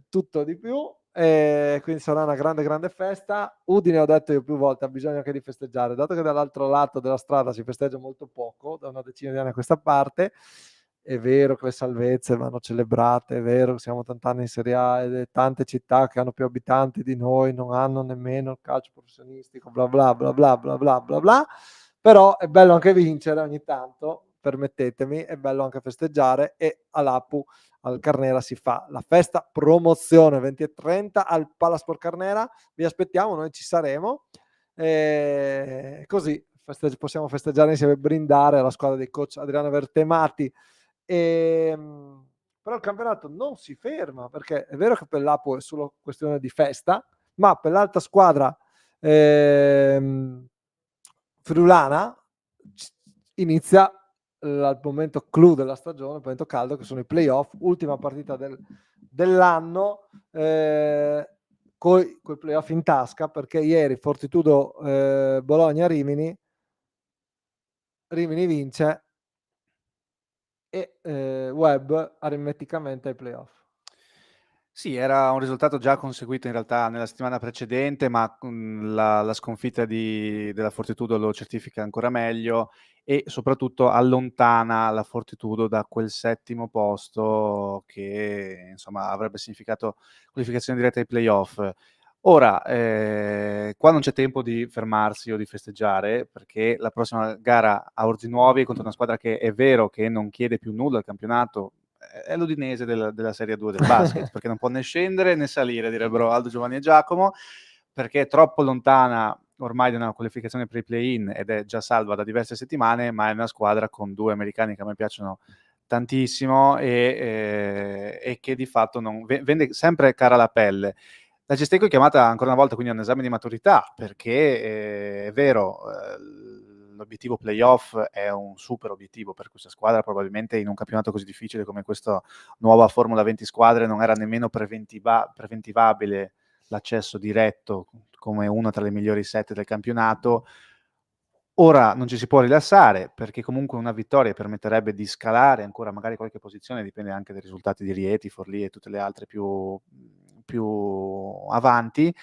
tutto di più, e quindi sarà una grande festa. Udine, ho detto io più volte, ha bisogno anche di festeggiare, dato che dall'altro lato della strada si festeggia molto poco, da una decina di anni a questa parte. È vero che le salvezze vanno celebrate, è vero che siamo tant'anni in Serie A e tante città che hanno più abitanti di noi non hanno nemmeno il calcio professionistico, bla bla bla bla bla bla bla bla, però è bello anche vincere ogni tanto, permettetemi, è bello anche festeggiare, e all'Apu, al Carnera, si fa la festa promozione 20:30 al Palasport Carnera. Vi aspettiamo, noi ci saremo, così possiamo festeggiare insieme e brindare alla squadra di coach Adriano Vertemati. Però il campionato non si ferma, perché è vero che per l'Apo è solo questione di festa, ma per l'altra squadra friulana inizia al momento clou della stagione, il momento caldo, che sono i playoff, ultima partita dell'anno, coi playoff in tasca, perché ieri Fortitudo Bologna-Rimini vince, e Web aritmeticamente ai playoff. Sì, era un risultato già conseguito in realtà nella settimana precedente, ma la sconfitta della Fortitudo lo certifica ancora meglio, e soprattutto allontana la Fortitudo da quel settimo posto che insomma avrebbe significato qualificazione diretta ai playoff. Ora, qua non c'è tempo di fermarsi o di festeggiare, perché la prossima gara a Orzi Nuovi contro una squadra che è vero che non chiede più nulla al campionato, è l'Udinese della Serie 2 del basket, perché non può né scendere né salire, direbbero Aldo, Giovanni e Giacomo, perché è troppo lontana ormai di una qualificazione per i play-in ed è già salva da diverse settimane, ma è una squadra con 2 americani che a me piacciono tantissimo e che di fatto non vende sempre cara la pelle. La Cestecco è chiamata ancora una volta quindi a un esame di maturità, perché è vero, l'obiettivo playoff è un super obiettivo per questa squadra, probabilmente in un campionato così difficile come questa nuova Formula 20 squadre non era nemmeno preventivabile l'accesso diretto come una tra le migliori 7 del campionato. Ora non ci si può rilassare, perché comunque una vittoria permetterebbe di scalare ancora magari qualche posizione, dipende anche dai risultati di Rieti, Forlì e tutte le altre più avanti,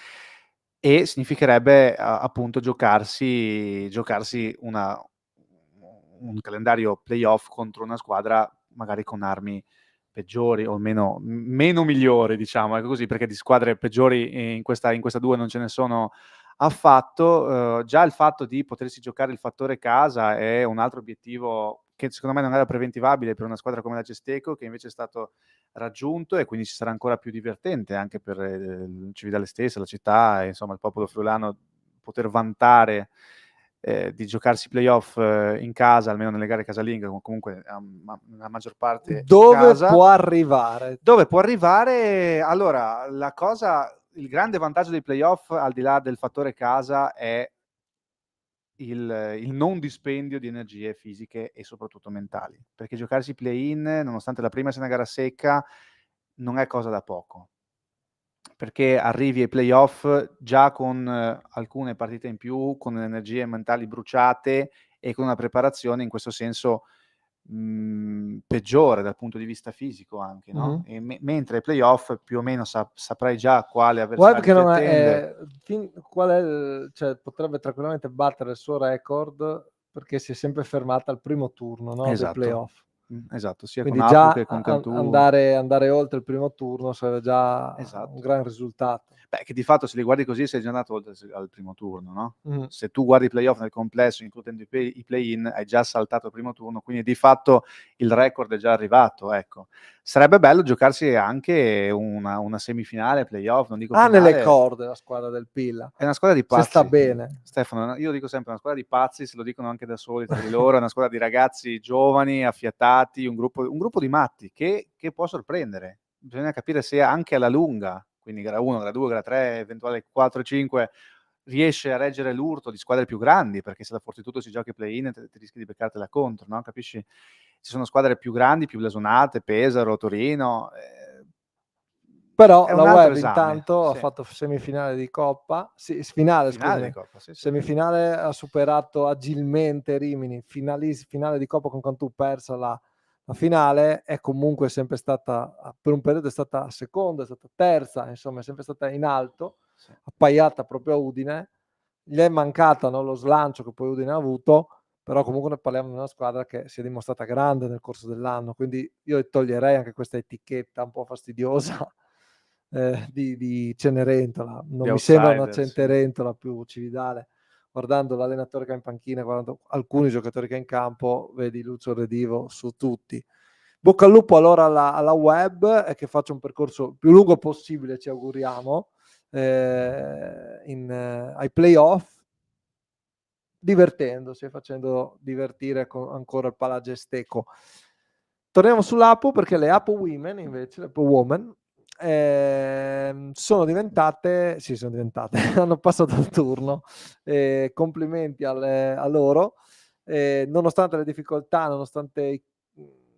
e significherebbe appunto giocarsi un calendario playoff contro una squadra magari con armi peggiori o meno migliori, diciamo, ecco così, perché di squadre peggiori in questa 2 non ce ne sono affatto. Già il fatto di potersi giocare il fattore casa è un altro obiettivo che secondo me non era preventivabile per una squadra come la Cestecco, che invece è stato raggiunto, e quindi ci sarà ancora più divertente anche per il Cividale stessa, la città e insomma il popolo friulano poter vantare di giocarsi i playoff in casa, almeno nelle gare casalinghe, comunque la maggior parte in Dove casa. può arrivare? Dove può arrivare? Allora, il grande vantaggio dei playoff, al di là del fattore casa, è il non dispendio di energie fisiche e soprattutto mentali, perché giocarsi i play-in, nonostante la prima sia una gara secca, non è cosa da poco, perché arrivi ai playoff già con alcune partite in più, con energie mentali bruciate e con una preparazione in questo senso peggiore dal punto di vista fisico anche, no? Mhm. E mentre ai playoff più o meno saprai già quale Web avversario che ti non attende. qual è cioè, potrebbe tranquillamente battere il suo record perché si è sempre fermata al primo turno, no, dei Esatto, playoff. esatto, sia con Quindi Apu già che con Cantù. andare oltre il primo turno sarebbe già un Esatto. gran risultato. Beh, che di fatto se li guardi così sei già andato oltre al primo turno, no? Mhm. Se tu guardi i playoff nel complesso, includendo i play-in, hai già saltato il primo turno, quindi di fatto il record è già arrivato, ecco. Sarebbe bello giocarsi anche una semifinale, playoff, non dico Ha nelle finale. corde la squadra del Pilla, È una squadra di se sta pazzi. bene. Stefano, io dico sempre, è una squadra di pazzi, se lo dicono anche da soli tra di loro, è una squadra di ragazzi giovani, affiatati, un gruppo di matti che può sorprendere. Bisogna capire se anche alla lunga, quindi gara 1, gara 2, gara 3, eventuale 4 e 5, riesce a reggere l'urto di squadre più grandi, perché se la Fortitudo si gioca i play-in ti rischi di beccartela contro, no? Capisci? Ci sono squadre più grandi, più blasonate, Pesaro, Torino. Però È la un altro Web esame, intanto ha sì. fatto semifinale di Coppa, finale Finale di scusami, Coppa, sì, sì. semifinale, ha superato agilmente Rimini, finale di Coppa con Cantù, persa la finale, è comunque sempre stata, per un periodo è stata seconda, è stata terza, insomma è sempre stata in alto, Sì. appaiata proprio a Udine, gli è mancata, no, lo slancio che poi Udine ha avuto, però comunque ne parliamo di una squadra che si è dimostrata grande nel corso dell'anno, quindi io toglierei anche questa etichetta un po' fastidiosa di Cenerentola, non Di mi sembra una outsider, sì. Cenerentola più Cividale. Guardando l'allenatore che ha in panchina, guardando alcuni giocatori che ha in campo, vedi Lucio Redivo su tutti. Bocca al lupo allora alla Web e che faccia un percorso più lungo possibile, ci auguriamo, ai playoff, divertendosi e facendo divertire ancora il Palagesteco. Torniamo sull'Apo perché le Apo Women invece, le Apo Women, sono diventate, hanno passato il turno, complimenti a loro, nonostante le difficoltà, nonostante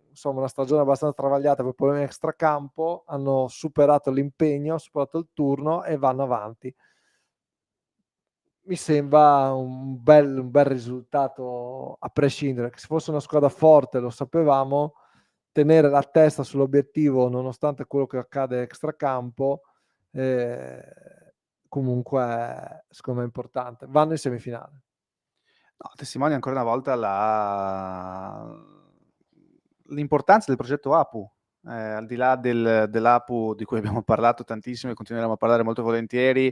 insomma una stagione abbastanza travagliata per problemi extracampo, hanno superato l'impegno, superato il turno e vanno avanti. Mi sembra un bel risultato a prescindere, che se fosse una squadra forte lo sapevamo, tenere la testa sull'obiettivo nonostante quello che accade extracampo, comunque secondo me è importante. Vanno in semifinale. No, testimonia ancora una volta l'importanza del progetto APU, al di là dell'APU di cui abbiamo parlato tantissimo e continueremo a parlare molto volentieri,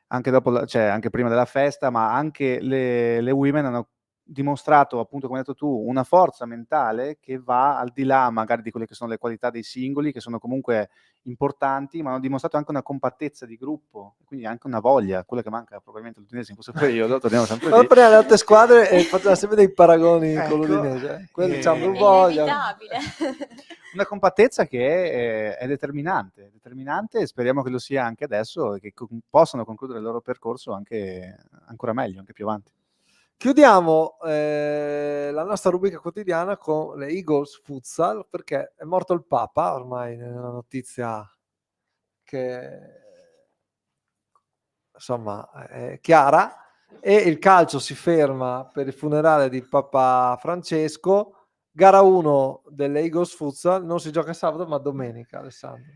anche dopo, cioè anche prima della festa, ma anche le women hanno dimostrato, appunto, come hai detto tu, una forza mentale che va al di là magari di quelle che sono le qualità dei singoli, che sono comunque importanti, ma hanno dimostrato anche una compattezza di gruppo, quindi anche una voglia, quella che manca probabilmente all'Udinese in questo periodo, torniamo sempre Ma lì. prima le altre squadre e faceva sempre dei paragoni con Ecco, l'Udinese. Quelli è c'hanno È voglia. inevitabile. una compattezza che è determinante e speriamo che lo sia anche adesso e che possano concludere il loro percorso anche ancora meglio, anche più avanti. Chiudiamo la nostra rubrica quotidiana con le Eagles Futsal, perché è morto il Papa, ormai è una notizia che insomma è chiara, e il calcio si ferma per il funerale di Papa Francesco. Gara 1 delle Eagles Futsal non si gioca sabato ma domenica, Alessandro.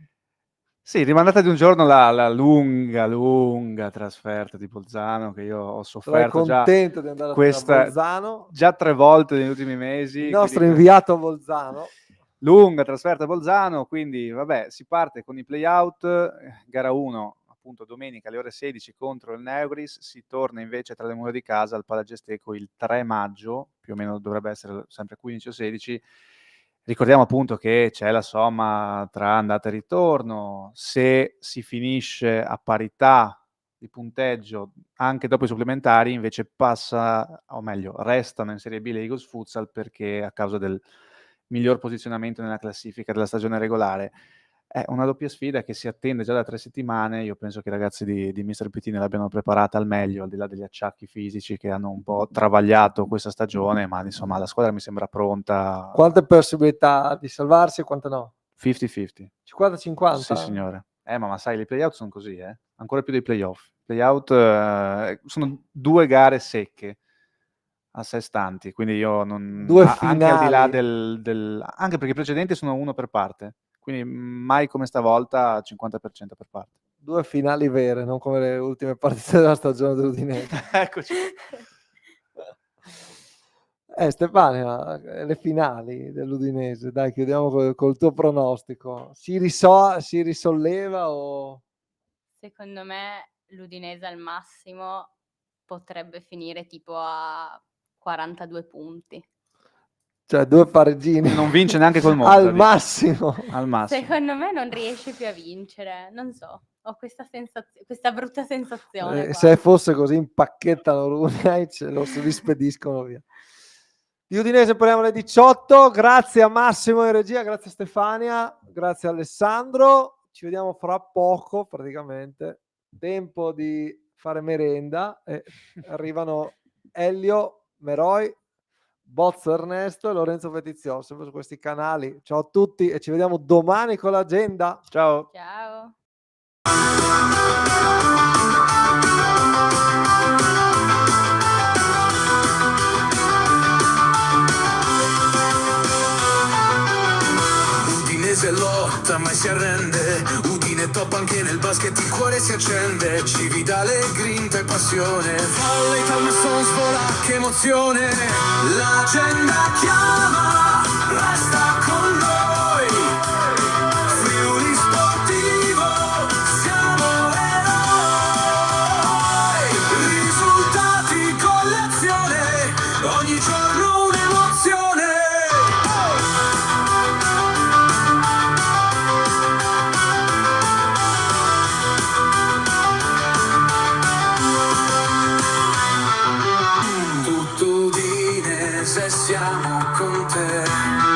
Sì, rimandata di un giorno la lunga trasferta di Bolzano che io ho Sarai sofferto già contento di andare a Bolzano, già 3 volte negli ultimi il mesi, nostro quindi inviato a Bolzano. lunga trasferta a Bolzano, quindi vabbè, si parte con i play-out, gara 1 appunto domenica alle ore 16 contro il Neuris, si torna invece tra le mura di casa al Palagesteco il 3 maggio, più o meno dovrebbe essere sempre 15 o 16. Ricordiamo appunto che c'è la somma tra andata e ritorno, se si finisce a parità di punteggio anche dopo i supplementari invece passa, o meglio, restano in Serie B le Eagles Futsal perché a causa del miglior posizionamento nella classifica della stagione regolare. È una doppia sfida che si attende già da 3 settimane. Io penso che i ragazzi di Mister Pittini l'abbiano preparata al meglio, al di là degli acciacchi fisici che hanno un po' travagliato questa stagione, ma insomma la squadra mi sembra pronta. Quante possibilità di salvarsi e quante no? 50-50. 50-50? Sì, signore. Ma sai, i playout sono così, ancora più dei playoff. Playout sono 2 gare secche a sé stanti, quindi io non... Due anche al di là finali. anche perché i precedenti sono uno per parte, quindi mai come stavolta 50% per parte. 2 finali vere, non come le ultime partite della stagione dell'Udinese. Eccoci. Stefania, le finali dell'Udinese, dai, chiudiamo col tuo pronostico. Si risolleva o... Secondo me l'Udinese al massimo potrebbe finire tipo a 42 punti. Cioè 2 pareggini. Non vince neanche col Monza. Al massimo. Al massimo. Secondo me non riesce più a vincere, non so, ho questa brutta sensazione qua. Se fosse così impacchettano Runai, ce lo rispediscono via. Di Udinese parliamo alle 18. Grazie a Massimo in regia, grazie a Stefania, grazie a Alessandro. Ci vediamo fra poco, praticamente. Tempo di fare merenda. E arrivano Elio Meroi, Bozzo Ernesto e Lorenzo Vetizio, sempre su questi canali. Ciao a tutti e ci vediamo domani con l'agenda. Ciao. Ciao. Udinese lotta mai si arrende, Udine top anche nel basket, il cuore si accende, ci vi dà le grinta e passione, Volley Talmasson svola, che emozione, l'agenda chiama, resta con noi, Friuli Sportivo, siamo eroi, risultati con l'azione, ogni giorno un'emozione. Tutto Udinese siamo con te.